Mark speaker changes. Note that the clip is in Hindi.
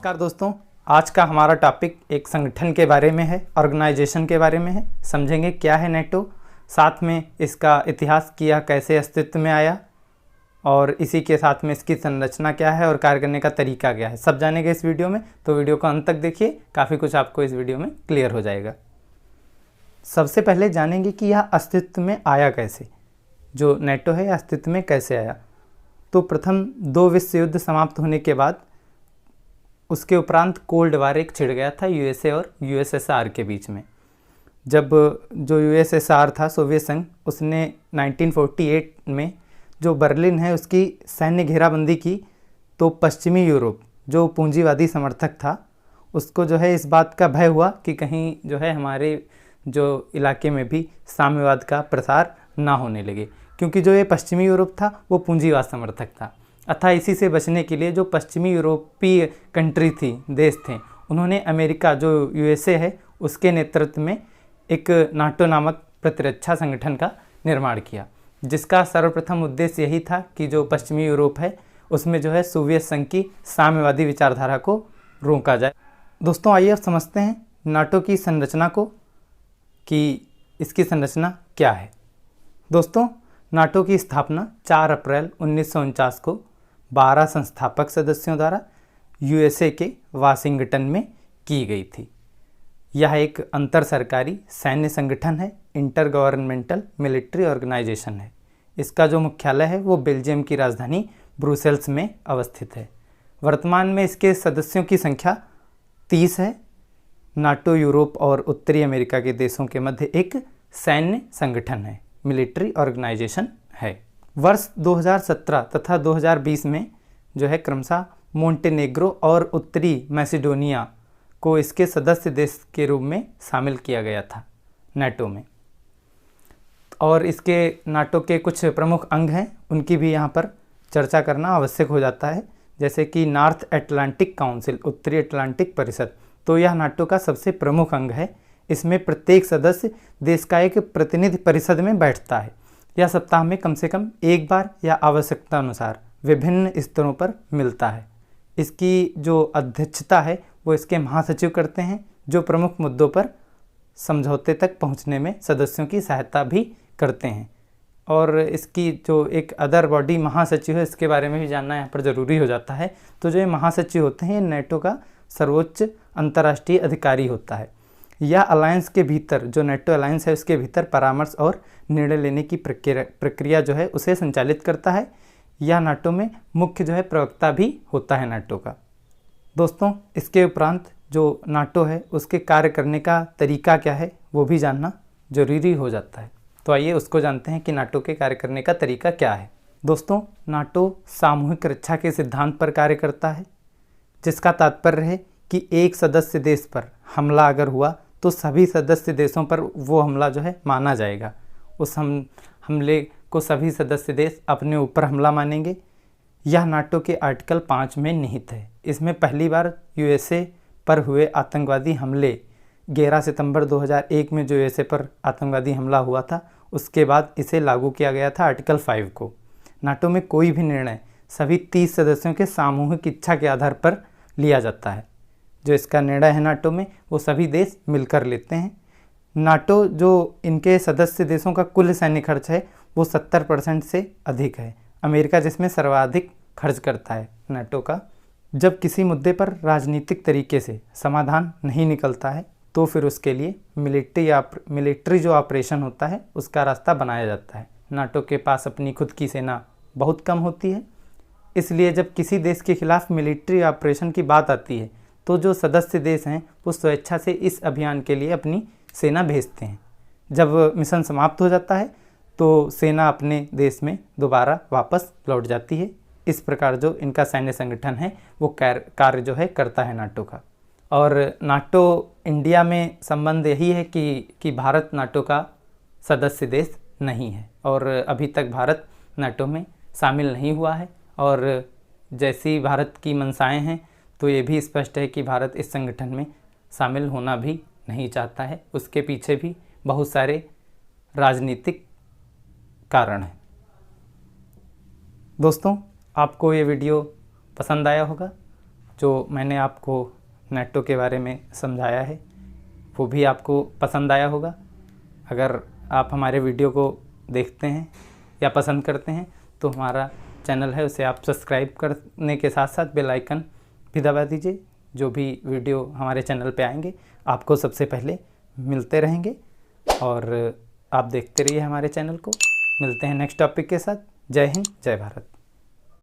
Speaker 1: नमस्कार दोस्तों, आज का हमारा टॉपिक एक संगठन के बारे में है, ऑर्गेनाइजेशन के बारे में है। समझेंगे क्या है नेटो, साथ में इसका इतिहास किया कैसे अस्तित्व में आया और इसी के साथ में इसकी संरचना क्या है और कार्य करने का तरीका क्या है, सब जानेंगे इस वीडियो में। तो वीडियो को अंत तक देखिए, काफ़ी कुछ आपको इस वीडियो में क्लियर हो जाएगा। सबसे पहले जानेंगे कि यह अस्तित्व में आया कैसे, जो नेटो है अस्तित्व में कैसे आया। तो प्रथम 2 विश्व युद्ध समाप्त होने के बाद उसके उपरांत कोल्ड वार एक छिड़ गया था यूएसए और यूएसएसआर के बीच में। जब जो यूएसएसआर था सोवियत संघ, उसने 1948 में जो बर्लिन है उसकी सैन्य घेराबंदी की, तो पश्चिमी यूरोप जो पूंजीवादी समर्थक था उसको जो है इस बात का भय हुआ कि कहीं जो है हमारे जो इलाके में भी साम्यवाद का प्रसार ना होने लगे, क्योंकि जो ये पश्चिमी यूरोप था वो पूंजीवाद समर्थक था। अतः इसी से बचने के लिए जो पश्चिमी यूरोपीय कंट्री थी, देश थे, उन्होंने अमेरिका जो यूएसए है उसके नेतृत्व में एक नाटो नामक प्रतिरक्षा संगठन का निर्माण किया, जिसका सर्वप्रथम उद्देश्य यही था कि जो पश्चिमी यूरोप है उसमें जो है सोवियत संघ की साम्यवादी विचारधारा को रोका जाए। दोस्तों आइए अब समझते हैं नाटो की संरचना को कि इसकी संरचना क्या है। दोस्तों, नाटो की स्थापना 4 अप्रैल 1949 को 12 संस्थापक सदस्यों द्वारा यूएसए के वाशिंगटन में की गई थी। यह एक अंतर सरकारी सैन्य संगठन है, इंटर गवर्नमेंटल मिलिट्री ऑर्गेनाइजेशन है। इसका जो मुख्यालय है वो बेल्जियम की राजधानी ब्रुसेल्स में अवस्थित है। वर्तमान में इसके सदस्यों की संख्या 30 है। नाटो यूरोप और उत्तरी अमेरिका के देशों के मध्य एक सैन्य संगठन है, मिलिट्री ऑर्गेनाइजेशन है। वर्ष 2017 तथा 2020 में जो है क्रमशः मोंटेनेग्रो और उत्तरी मैसेडोनिया को इसके सदस्य देश के रूप में शामिल किया गया था नाटो में। और इसके नाटो के कुछ प्रमुख अंग हैं, उनकी भी यहाँ पर चर्चा करना आवश्यक हो जाता है, जैसे कि नॉर्थ अटलांटिक काउंसिल, उत्तरी अटलांटिक परिषद। तो यह नाटो का सबसे प्रमुख अंग है। इसमें प्रत्येक सदस्य देश का एक प्रतिनिधि परिषद में बैठता है। यह सप्ताह में कम से कम एक बार या आवश्यकता अनुसार विभिन्न स्तरों पर मिलता है। इसकी जो अध्यक्षता है वो इसके महासचिव करते हैं, जो प्रमुख मुद्दों पर समझौते तक पहुंचने में सदस्यों की सहायता भी करते हैं। और इसकी जो एक अदर बॉडी महासचिव है, इसके बारे में भी जानना यहाँ पर ज़रूरी हो जाता है। तो जो ये महासचिव होते हैं, ये नेटो का सर्वोच्च अंतर्राष्ट्रीय अधिकारी होता है। यह अलायंस के भीतर, जो नेटो अलायंस है उसके भीतर परामर्श और निर्णय लेने की प्रक्रिया जो है उसे संचालित करता है। यह नाटो में मुख्य जो है प्रवक्ता भी होता है नाटो का। दोस्तों, इसके उपरांत जो नाटो है उसके कार्य करने का तरीका क्या है वो भी जानना जरूरी हो जाता है। तो आइए उसको जानते हैं कि नाटो के कार्य करने का तरीका क्या है। दोस्तों, नाटो सामूहिक रक्षा के सिद्धांत पर कार्य करता है, जिसका तात्पर्य है कि एक सदस्य देश पर हमला अगर हुआ तो सभी सदस्य देशों पर वो हमला जो है माना जाएगा। उस हमले को सभी सदस्य देश अपने ऊपर हमला मानेंगे। यह नाटो के आर्टिकल 5 में निहित है। इसमें पहली बार यूएसए पर हुए आतंकवादी हमले 11 सितंबर 2001 में जो यूएसए पर आतंकवादी हमला हुआ था, उसके बाद इसे लागू किया गया था आर्टिकल 5 को। नाटो में कोई भी निर्णय सभी 30 सदस्यों के सामूहिक इच्छा के आधार पर लिया जाता है। जो इसका निर्णय है नाटो में वो सभी देश मिलकर लेते हैं। नाटो जो इनके सदस्य देशों का कुल सैन्य खर्च है वो 70% से अधिक है। अमेरिका जिसमें सर्वाधिक खर्च करता है नाटो का। जब किसी मुद्दे पर राजनीतिक तरीके से समाधान नहीं निकलता है तो फिर उसके लिए मिलिट्री जो ऑपरेशन होता है उसका रास्ता बनाया जाता है। नाटो के पास अपनी खुद की सेना बहुत कम होती है, इसलिए जब किसी देश के खिलाफ मिलिट्री ऑपरेशन की बात आती है तो जो सदस्य देश हैं वो स्वेच्छा से इस अभियान के लिए अपनी सेना भेजते हैं। जब मिशन समाप्त हो जाता है तो सेना अपने देश में दोबारा वापस लौट जाती है। इस प्रकार जो इनका सैन्य संगठन है वो कार्य जो है करता है नाटो का। और नाटो इंडिया में संबंध यही है कि भारत नाटो का सदस्य देश नहीं है और अभी तक भारत नाटो में शामिल नहीं हुआ है। और जैसी भारत की मंशाएं हैं तो ये भी स्पष्ट है कि भारत इस संगठन में शामिल होना भी नहीं चाहता है। उसके पीछे भी बहुत सारे राजनीतिक कारण हैं। दोस्तों, आपको ये वीडियो पसंद आया होगा जो मैंने आपको नेटो के बारे में समझाया है वो भी आपको पसंद आया होगा। अगर आप हमारे वीडियो को देखते हैं या पसंद करते हैं तो हमारा चैनल है उसे आप सब्सक्राइब करने के साथ साथ बेल आइकन भी दबा दीजिए। जो भी वीडियो हमारे चैनल पे आएंगे आपको सबसे पहले मिलते रहेंगे, और आप देखते रहिए हमारे चैनल को। मिलते हैं नेक्स्ट टॉपिक के साथ। जय हिंद, जय भारत।